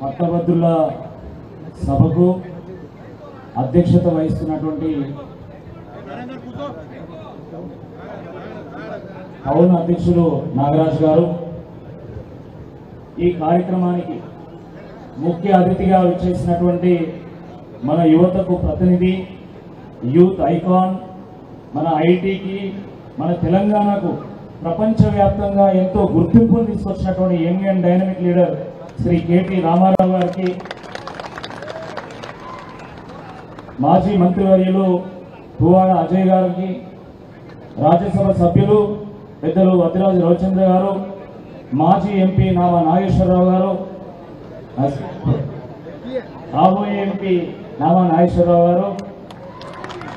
పట్టభద్రుల సభకు అధ్యక్షత వహిస్తున్నటువంటి టౌన్ అధ్యక్షులు నాగరాజ్ గారు, ఈ కార్యక్రమానికి ముఖ్య అతిథిగా విచ్చేసినటువంటి మన యువతకు ప్రతినిధి, యూత్ ఐకాన్, మన ఐటీకి, మన తెలంగాణకు ప్రపంచవ్యాప్తంగా ఎంతో గుర్తింపును తీసుకొచ్చినటువంటి young and dynamic leader Shri KT Rama Rao గారికి, మాజీ మంత్రివర్యులు పువ్వాడ అజయ్ గారికి, రాజ్యసభ సభ్యులు పెద్దలు వద్దిరాజు రవిచంద్ర గారు, మాజీ ఎంపీ నామా నాగేశ్వరరావు గారు, రాబోయే ఎంపీ నామా నాగేశ్వరరావు గారు,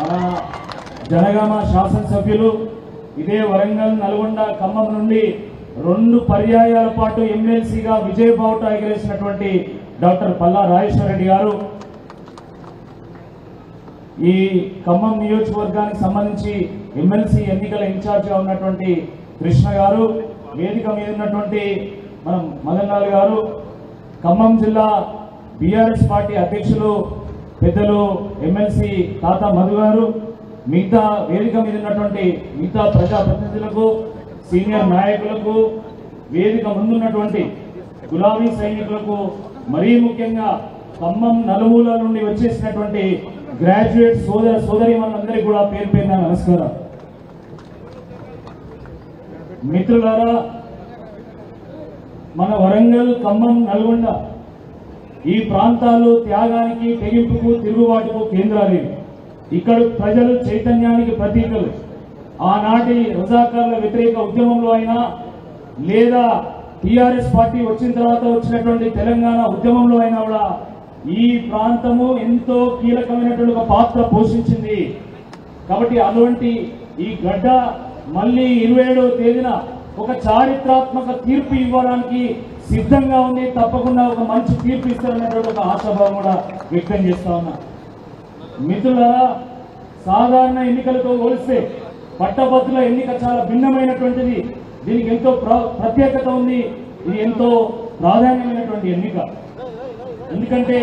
మన జనగామ శాసనసభ్యులు, ఇదే వరంగల్, నల్గొండ, ఖమ్మం నుండి 2 పర్యాయాల పాటు ఎమ్మెల్సీగా విజయబావుట ఎగరేసినటువంటి డాక్టర్ పల్లా రాజేశ్వర రెడ్డి గారు, ఈ ఖమ్మం నియోజకవర్గానికి సంబంధించి ఎమ్మెల్సీ ఎన్నికల ఇన్ఛార్జిగా ఉన్నటువంటి కృష్ణ గారు, వేదిక మీద ఉన్నటువంటి మనం మదన్ లాల్ గారు, ఖమ్మం జిల్లా బీఆర్ఎస్ పార్టీ అధ్యక్షులు పెద్దలు ఎమ్మెల్సీ తాత మధు గారు, మిగతా వేదిక మీద ఉన్నటువంటి మిగతా ప్రజాప్రతినిధులకు, సీనియర్ నాయకులకు, వేదిక ముందున్నటువంటి గులాబీ సైనికులకు, మరీ ముఖ్యంగా ఖమ్మం నలుమూల నుండి వచ్చేసినటువంటి గ్రాడ్యుయేట్ సోదర సోదరీమణులందరికీ కూడా పేరు పేరున నమస్కారం. మిత్రులారా, మన వరంగల్, ఖమ్మం, నల్గొండ ఈ ప్రాంతాలు త్యాగానికి, తెగింపుకు, తిరుగుబాటుకు కేంద్రాలు. ఇక్కడ ప్రజలు చైతన్యానికి ప్రతీకలు. ఆనాటి రజాకార్ల వ్యతిరేక ఉద్యమంలో అయినా, లేదా టీఆర్ఎస్ పార్టీ వచ్చిన తర్వాత వచ్చినటువంటి తెలంగాణ ఉద్యమంలో అయినా కూడా ఈ ప్రాంతము ఎంతో కీలకమైనటువంటి ఒక పాత్ర పోషించింది. కాబట్టి అటువంటి ఈ గడ్డ మళ్ళీ 27వ తేదీన ఒక చారిత్రాత్మక తీర్పు ఇవ్వడానికి సిద్ధంగా ఉంది. తప్పకుండా ఒక మంచి తీర్పు ఇస్తారనేటువంటి ఒక ఆశాభావం కూడా వ్యక్తం చేస్తా ఉన్నా. మిత్రులారా, సాధారణ ఎన్నికలతో పోలిస్తే పట్టభద్రుల ఎన్నిక చాలా భిన్నమైనటువంటిది. దీనికి ఎంతో ప్రత్యేకత ఉంది. ఇది ఎంతో ప్రాధాన్యమైనటువంటి ఎన్నిక. ఎందుకంటే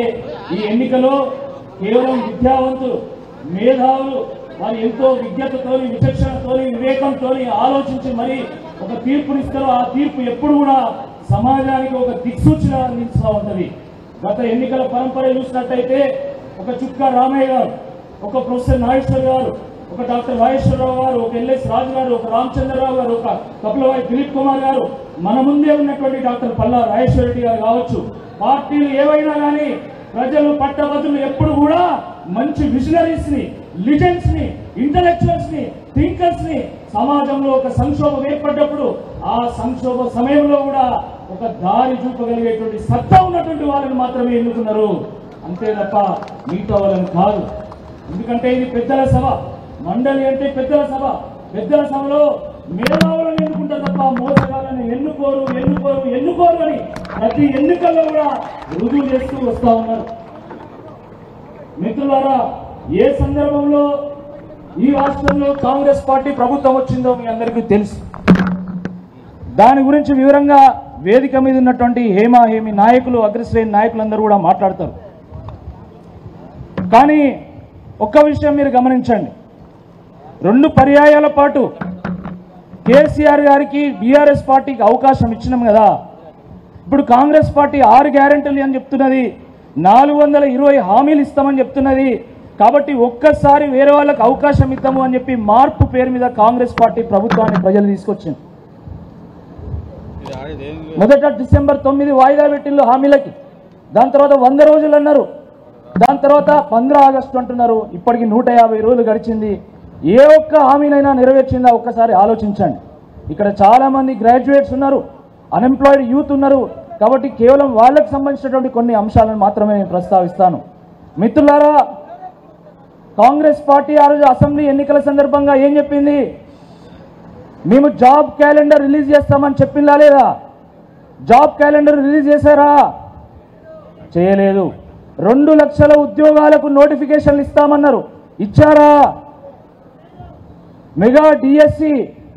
ఈ ఎన్నికలో కేవలం విద్యావంతులు, మేధావులు, వారు ఎంతో విజ్ఞతతోని, విచక్షణతోని, వివేకంతోని ఆలోచించి మరి ఒక తీర్పునిస్తారు. ఆ తీర్పు ఎప్పుడు కూడా సమాజానికి ఒక దిక్సూచిగా అందిస్తూ ఉంటుంది. గత ఎన్నికల పరంపర చూసినట్టయితే ఒక చుక్క రామయ్య గారు, ఒక ప్రొఫెసర్ నాగేశ్వర్ గారు, ఒక డాక్టర్ వాయేశ్వరరావు గారు, ఒక ఎల్ఎస్ రాజు గారు, ఒక రామచంద్రరావు గారు, ఒక కపిలవాయి దిలీప్ కుమార్ గారు, మన ముందే ఉన్నటువంటి డాక్టర్ పల్లా రాజేశ్వర రెడ్డి గారు కావచ్చు. పార్టీలు ఏవైనా కానీ ప్రజలు, పట్టభద్రులు ఎప్పుడు కూడా మంచి విజనరీస్ ని, లిజెండ్స్ ని, ఇంటలెక్చువల్స్ ని, థింకర్స్ ని సమాజంలో ఒక సంక్షోభం ఏర్పడ్డప్పుడు ఆ సంక్షోభ సమయంలో కూడా ఒక దారి చూపగలిగేటువంటి సత్తా ఉన్నటువంటి వాళ్ళని మాత్రమే ఎన్నుకున్నారు. అంతే తప్ప మిగతా వాళ్ళని కాదు. ఎందుకంటే ఇది పెద్దల సభ, మండలి అంటే పెద్దల సభ. పెద్దల సభలో మేధావులను ఎన్నుకుంటారు తప్ప మోసగాళ్ళని ఎన్నుకోరు అని ప్రతి ఎన్నికల్లో కూడా రుజువు చేస్తూ వస్తా ఉన్నారు. మిత్రులారా, ఏ సందర్భంలో ఈ రాష్ట్రంలో కాంగ్రెస్ పార్టీ ప్రభుత్వం వచ్చిందో మీ అందరికీ తెలుసు. దాని గురించి వివరంగా వేదిక మీద ఉన్నటువంటి హేమీ నాయకులు, అగ్రశ్రేణి నాయకులందరూ కూడా మాట్లాడతారు. కానీ ఒక్క విషయం మీరు గమనించండి. 2 పర్యాయాల పాటు కేసీఆర్ గారికి, బీఆర్ఎస్ పార్టీకి అవకాశం ఇచ్చినాం కదా. ఇప్పుడు కాంగ్రెస్ పార్టీ 6 గ్యారెంటీలు అని చెప్తున్నది, 420 హామీలు ఇస్తామని చెప్తున్నది. కాబట్టి ఒక్కసారి వేరే వాళ్ళకి అవకాశం ఇద్దాము అని చెప్పి మార్పు పేరు మీద కాంగ్రెస్ పార్టీ ప్రభుత్వాన్ని ప్రజలు తీసుకొచ్చింది. మొదట డిసెంబర్ 9 వాయిదా పెట్టిండ్రు హామీలకి. దాని తర్వాత 100 రోజులు అన్నారు. దాని తర్వాత 15 ఆగస్టు అంటున్నారు. ఇప్పటికి 150 రోజులు గడిచింది. ఏ ఒక్క హామీనైనా నెరవేర్చిందా ఒక్కసారి ఆలోచించండి. ఇక్కడ చాలా మంది గ్రాడ్యుయేట్స్ ఉన్నారు, అన్ఎంప్లాయిడ్ యూత్ ఉన్నారు. కాబట్టి కేవలం వాళ్ళకు సంబంధించినటువంటి కొన్ని అంశాలను మాత్రమే నేను ప్రస్తావిస్తాను. మిత్రులారా, కాంగ్రెస్ పార్టీ ఆ రోజు అసెంబ్లీ ఎన్నికల సందర్భంగా ఏం చెప్పింది? మేము జాబ్ క్యాలెండర్ రిలీజ్ చేస్తామని చెప్పిందా లేదా? జాబ్ క్యాలెండర్ రిలీజ్ చేశారా? చేయలేదు. 2 లక్షల ఉద్యోగాలకు నోటిఫికేషన్లు ఇస్తామన్నారు, ఇచ్చారా? మెగా డిఎస్సి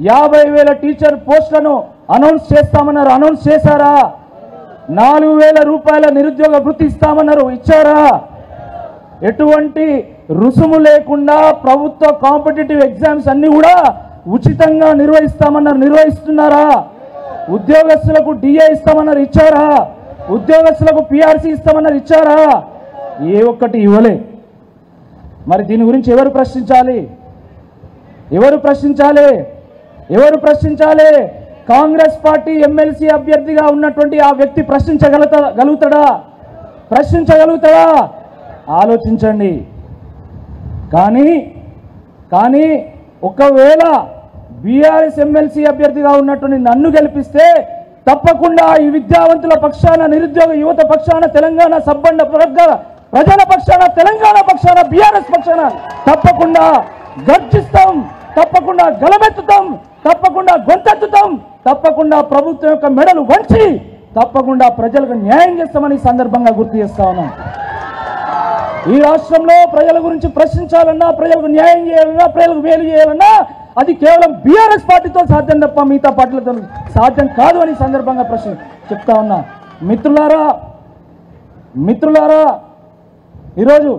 50,000 టీచర్ పోస్టులను అనౌన్స్ చేస్తామన్నారు, అనౌన్స్ చేశారా? 4,000 రూపాయల నిరుద్యోగ భృతి ఇస్తామన్నారు, ఇచ్చారా? ఎటువంటి రుసుము లేకుండా ప్రభుత్వ కాంపిటేటివ్ ఎగ్జామ్స్ అన్ని కూడా ఉచితంగా నిర్వహిస్తామన్నారు, నిర్వహిస్తున్నారా? ఉద్యోగస్తులకు డిఏ ఇస్తామన్నారు, ఇచ్చారా? ఉద్యోగస్తులకు పిఆర్సీ ఇస్తామన్నారు, ఇచ్చారా? ఏ ఒక్కటి ఇవ్వలే. మరి దీని గురించి ఎవరు ప్రశ్నించాలి? ఎవరు ప్రశ్నించాలి? ఎవరు ప్రశ్నించాలి? కాంగ్రెస్ పార్టీ ఎమ్మెల్సీ అభ్యర్థిగా ఉన్నటువంటి ఆ వ్యక్తి ప్రశ్నించగలుగుతాడా? ప్రశ్నించగలుగుతాడా? ఆలోచించండి. కానీ ఒకవేళ బీఆర్ఎస్ ఎమ్మెల్సీ అభ్యర్థిగా ఉన్నటువంటి నన్ను గెలిపిస్తే తప్పకుండా ఈ విద్యావంతుల పక్షాన, నిరుద్యోగ యువత పక్షాన, తెలంగాణ సబ్బండ ప్రజల పక్షాన, తెలంగాణ పక్షాన, బీఆర్ఎస్ పక్షాన తప్పకుండా గర్జిస్తాం, తప్పకుండా గలమెత్తుతాం, తప్పకుండా గొంతెత్తుతాం, తప్పకుండా ప్రభుత్వం యొక్క మెడలు వంచి తప్పకుండా ప్రజలకు న్యాయం చేస్తామని సందర్భంగా గుర్తు చేస్తా ఉన్నాం. ఈ రాష్ట్రంలో ప్రజల గురించి ప్రశ్నించాలన్నా, ప్రజలకు న్యాయం చేయాలన్నా, ప్రజలకు మేలు చేయాలన్నా అది కేవలం బీఆర్ఎస్ పార్టీతో సాధ్యం తప్ప మిగతా పార్టీలతో సాధ్యం కాదు అని సందర్భంగా చెప్తా ఉన్నా. మిత్రులారా ఈరోజు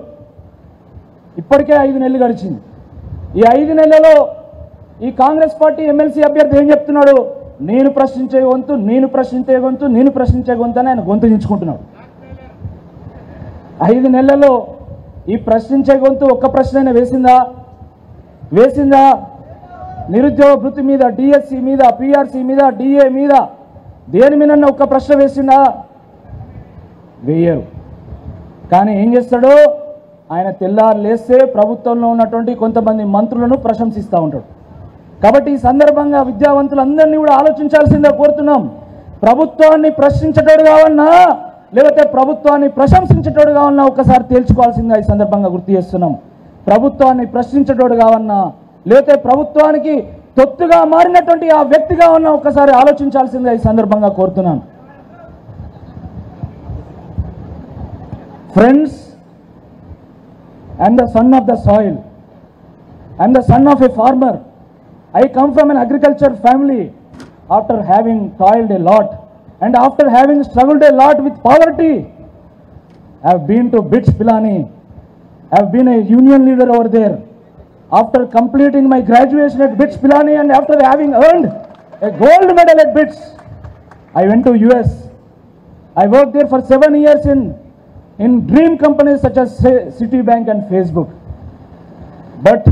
ఇప్పటికే 5 నెలలు గడిచింది. ఈ 5 నెలలలో ఈ కాంగ్రెస్ పార్టీ ఎమ్మెల్సీ అభ్యర్థి ఏం చెప్తున్నాడు? నేను ప్రశ్నించే గొంతు, నేను ప్రశ్నించే గొంతు, నేను ప్రశ్నించే గొంతు అని ఆయన గొంతు దించుకుంటున్నాడు. 5 నెలలలో ఈ ప్రశ్నించే గొంతు ఒక్క ప్రశ్న వేసిందా? నిరుద్యోగ భృతి మీద, డిఎస్సి మీద, పిఆర్సీ మీద, డిఏ మీద దేని మీద ఒక్క ప్రశ్న వేసిందా? వేయరు. కానీ ఏం చేస్తాడు? ఆయన తెల్లారు లేస్తే ప్రభుత్వంలో ఉన్నటువంటి కొంతమంది మంత్రులను ప్రశంసిస్తూ ఉంటాడు. కాబట్టి ఈ సందర్భంగా విద్యావంతులందరినీ కూడా ఆలోచించాల్సిందే కోరుతున్నాం. ప్రభుత్వాన్ని ప్రశ్నించేటోడు కావాలన్నా లేకపోతే ప్రభుత్వాన్ని ప్రశంసించేటోడు కావాలన్నా ఒకసారి తేల్చుకోవాల్సిందిగా ఈ సందర్భంగా గుర్తు చేస్తున్నాం. ప్రభుత్వాన్ని ప్రశ్నించేటోడు కావాలన్నా లేకపోతే ప్రభుత్వానికి తొత్తుగా మారినటువంటి ఆ వ్యక్తి కావాలన్నా ఒకసారి ఆలోచించాల్సిందిగా ఈ సందర్భంగా కోరుతున్నాను. Friends, I am the son of the soil. I am the son of a farmer. I come from an agriculture family. After having toiled a lot and after having struggled a lot with poverty, I have been to BITS Pilani. I have been a union leader over there. After completing my graduation at BITS Pilani and after having earned a gold medal at BITS, I went to US. I worked there for 7 years in dream companies such as Citibank and Facebook. But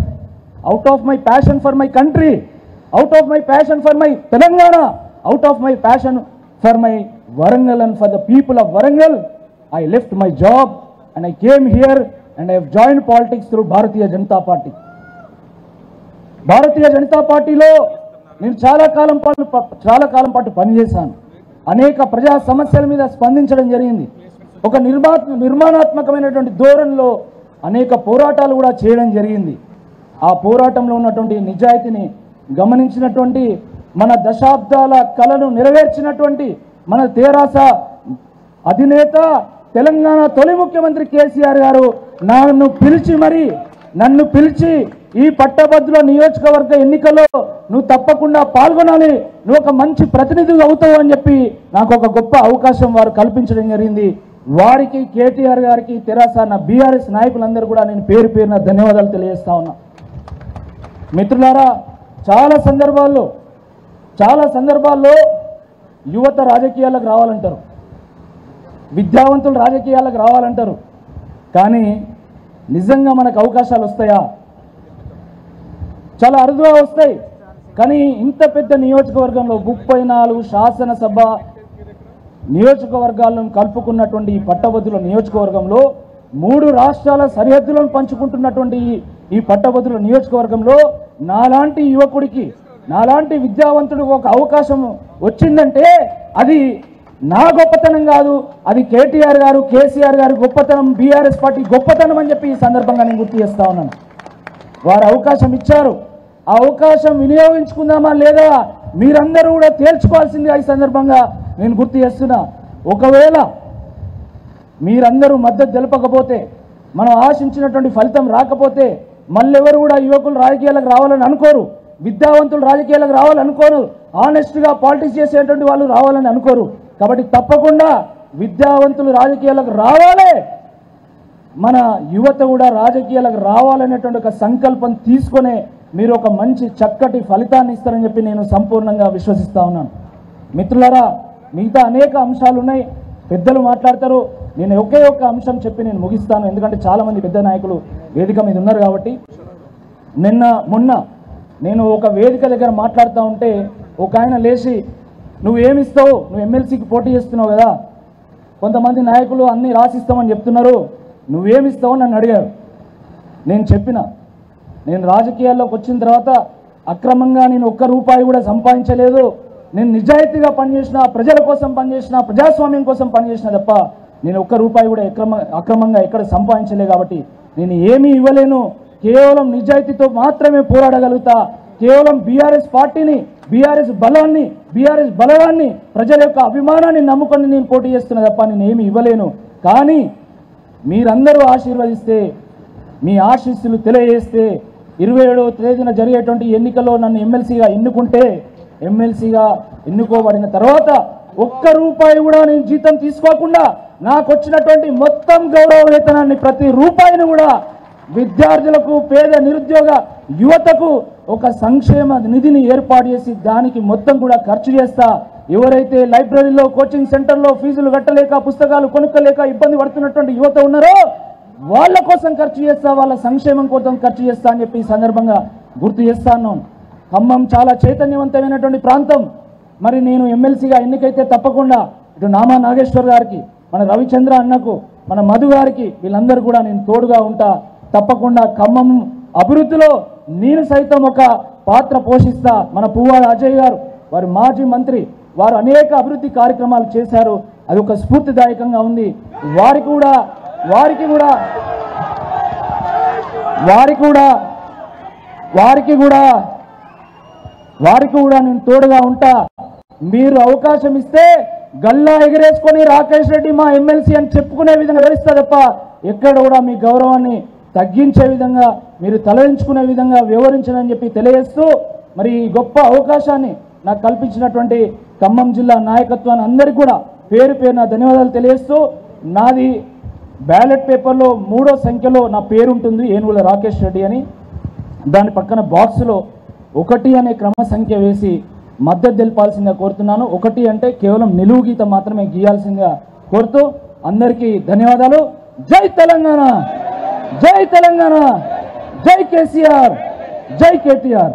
out of my passion for my country, out of my passion for my Telangana, out of my passion for my Warangal and for the people of Warangal, I left my job and I came here and I have joined politics through Bharatiya Janata Party. Bharatiya Janata పార్టీలో నేను చాలా కాలం పాటు పనిచేశాను. అనేక ప్రజా సమస్యల మీద స్పందించడం జరిగింది. ఒక నిర్మాణాత్మకమైనటువంటి ధోరణిలో అనేక పోరాటాలు కూడా చేయడం జరిగింది. ఆ పోరాటంలో ఉన్నటువంటి నిజాయితీని గమనించినటువంటి, మన దశాబ్దాల కలను నెరవేర్చినటువంటి మన తెరాస అధినేత, తెలంగాణ తొలి ముఖ్యమంత్రి కేసీఆర్ గారు నన్ను పిలిచి ఈ పట్టభద్రుల నియోజకవర్గ ఎన్నికల్లో నువ్వు తప్పకుండా పాల్గొనాలి, నువ్వు ఒక మంచి ప్రతినిధి అవుతావు అని చెప్పి నాకు ఒక గొప్ప అవకాశం వారు కల్పించడం జరిగింది. వారికి, కేటీఆర్ గారికి, తెరాస నా బీఆర్ఎస్ నాయకులందరూ కూడా నేను పేరు పేరున ధన్యవాదాలు తెలియజేస్తా ఉన్నా. మిత్రులారా, చాలా సందర్భాల్లో యువత రాజకీయాలకు రావాలంటారు, విద్యావంతులు రాజకీయాలకు రావాలంటారు. కానీ నిజంగా మనకు అవకాశాలు వస్తాయా? చాలా అరుదుగా వస్తాయి. కానీ ఇంత పెద్ద నియోజకవర్గంలో 34 శాసనసభ నియోజకవర్గాలను కలుపుకున్నటువంటి ఈ పట్టభద్రుల నియోజకవర్గంలో 3 రాష్ట్రాల సరిహద్దులను పంచుకుంటున్నటువంటి ఈ పట్టభద్రుల నియోజకవర్గంలో నాలాంటి యువకుడికి, నాలాంటి విద్యావంతుడికి ఒక అవకాశం వచ్చిందంటే అది నా గొప్పతనం కాదు, అది కేటీఆర్ గారు, కేసీఆర్ గారు గొప్పతనం, బీఆర్ఎస్ పార్టీ గొప్పతనం అని చెప్పి ఈ సందర్భంగా నేను గుర్తు చేస్తా ఉన్నాను. వారు అవకాశం ఇచ్చారు. ఆ అవకాశం వినియోగించుకుందామా లేదా మీరందరూ కూడా తేల్చుకోవాల్సిందిగా ఈ సందర్భంగా నేను గుర్తు చేస్తున్నా. ఒకవేళ మీరందరూ మద్దతు తెలపకపోతే, మనం ఆశించినటువంటి ఫలితం రాకపోతే మళ్ళెవరు కూడా యువకులు రాజకీయాలకు రావాలని అనుకోరు, విద్యావంతులు రాజకీయాలకు రావాలనుకోరు, ఆనెస్ట్గా పాలిటిక్స్ చేసేటువంటి వాళ్ళు రావాలని అనుకోరు. కాబట్టి తప్పకుండా విద్యావంతులు రాజకీయాలకు రావాలి, మన యువత కూడా రాజకీయాలకు రావాలనేటువంటి ఒక సంకల్పం తీసుకునే మీరు ఒక మంచి చక్కటి ఫలితాన్ని ఇస్తారని చెప్పి నేను సంపూర్ణంగా విశ్వసిస్తా ఉన్నాను. మిత్రులారా, మిగతా అనేక అంశాలు ఉన్నాయి, పెద్దలు మాట్లాడతారు. నేను ఒకే ఒక్క అంశం చెప్పి నేను ముగిస్తాను, ఎందుకంటే చాలామంది పెద్ద నాయకులు వేదిక మీద ఉన్నారు కాబట్టి. మొన్న నేను ఒక వేదిక దగ్గర మాట్లాడుతూ ఉంటే ఒక ఆయన లేచి, నువ్వు ఏమిస్తావు, నువ్వు ఎమ్మెల్సీకి పోటీ చేస్తున్నావు కదా, కొంతమంది నాయకులు అన్నీ రాసిస్తామని చెప్తున్నారు, నువ్వేమిస్తావు నన్ను అడిగారు. నేను చెప్పిన, నేను రాజకీయాల్లోకి వచ్చిన తర్వాత అక్రమంగా నేను ఒక్క రూపాయి కూడా సంపాదించలేదు, నేను నిజాయితీగా పనిచేసిన, ప్రజల కోసం పనిచేసిన, ప్రజాస్వామ్యం కోసం పనిచేసిన తప్ప నేను ఒక్క రూపాయి కూడా అక్రమంగా ఎక్కడ సంపాదించలే. కాబట్టి నేను ఏమీ ఇవ్వలేను, కేవలం నిజాయితీతో మాత్రమే పోరాడగలుగుతా. కేవలం బీఆర్ఎస్ పార్టీని, బీఆర్ఎస్ బలాన్ని, బీఆర్ఎస్ బలగాన్ని, ప్రజల యొక్క అభిమానాన్ని నమ్ముకొని నేను పోటీ చేస్తున్నా తప్ప నేను ఏమీ ఇవ్వలేను. కానీ మీరందరూ ఆశీర్వదిస్తే, మీ ఆశీస్సులు తెలియజేస్తే 27వ తేదీన జరిగేటువంటి ఎన్నికల్లో నన్ను ఎమ్మెల్సీగా ఎన్నుకుంటే, ఎమ్మెల్సీగా ఎన్నుకోబడిన తర్వాత ఒక్క రూపాయి కూడా నేను జీతం తీసుకోకుండా నాకు వచ్చినటువంటి మొత్తం గౌరవ వేతనాన్ని, ప్రతి రూపాయిని కూడా విద్యార్థులకు, పేద నిరుద్యోగ యువతకు ఒక సంక్షేమ నిధిని ఏర్పాటు చేసి దానికి మొత్తం కూడా ఖర్చు చేస్తా. ఎవరైతే లైబ్రరీలో, కోచింగ్ సెంటర్లో ఫీజులు కట్టలేక, పుస్తకాలు కొనుక్కోలేక ఇబ్బంది పడుతున్నటువంటి యువత ఉన్నారో వాళ్ళ కోసం ఖర్చు చేస్తా, వాళ్ళ సంక్షేమం కోసం ఖర్చు చేస్తా అని చెప్పి ఈ సందర్భంగా గుర్తు చేస్తాను. ఖమ్మం చాలా చైతన్యవంతమైనటువంటి ప్రాంతం. మరి నేను ఎమ్మెల్సీగా ఎన్నికైతే తప్పకుండా ఇటు నామా నాగేశ్వర్ గారికి, మన రవిచంద్ర అన్నకు, మన మధు గారికి, వీళ్ళందరూ కూడా నేను తోడుగా ఉంటా. తప్పకుండా ఖమ్మం అభివృద్ధిలో నేను సైతం ఒక పాత్ర పోషిస్తా. మన పువ్వాడ అజయ్ గారు, వారి మాజీ మంత్రి, వారు అనేక అభివృద్ధి కార్యక్రమాలు చేశారు, అది ఒక స్ఫూర్తిదాయకంగా ఉంది. వారికి కూడా నేను తోడుగా ఉంటా. మీరు అవకాశం ఇస్తే గల్లా ఎగిరేసుకొని రాకేష్ రెడ్డి మా ఎమ్మెల్సీ అని చెప్పుకునే విధంగా గెలుస్తా తప్ప ఎక్కడ కూడా మీ గౌరవాన్ని తగ్గించే విధంగా, మీరు తలదించుకునే విధంగా వివరించనని చెప్పి తెలియజేస్తూ, మరి ఈ గొప్ప అవకాశాన్ని నాకు కల్పించినటువంటి ఖమ్మం జిల్లా నాయకత్వాన్ని అందరికీ కూడా పేరు పేరున ధన్యవాదాలు తెలియజేస్తూ, నాది బ్యాలెట్ పేపర్లో 3వ సంఖ్యలో నా పేరు ఉంటుంది, ఏనుగుల రాకేష్ రెడ్డి అని. దాని పక్కన బాక్సులో 1 అనే క్రమ సంఖ్య వేసి మద్దతు తెలపాల్సిందిగా కోరుతున్నాను. 1 అంటే కేవలం నిలువు గీత మాత్రమే గీయాల్సిందిగా కోరుతూ అందరికీ ధన్యవాదాలు. జై తెలంగాణ, జై తెలంగాణ, జై కేసీఆర్, జై కేటీఆర్.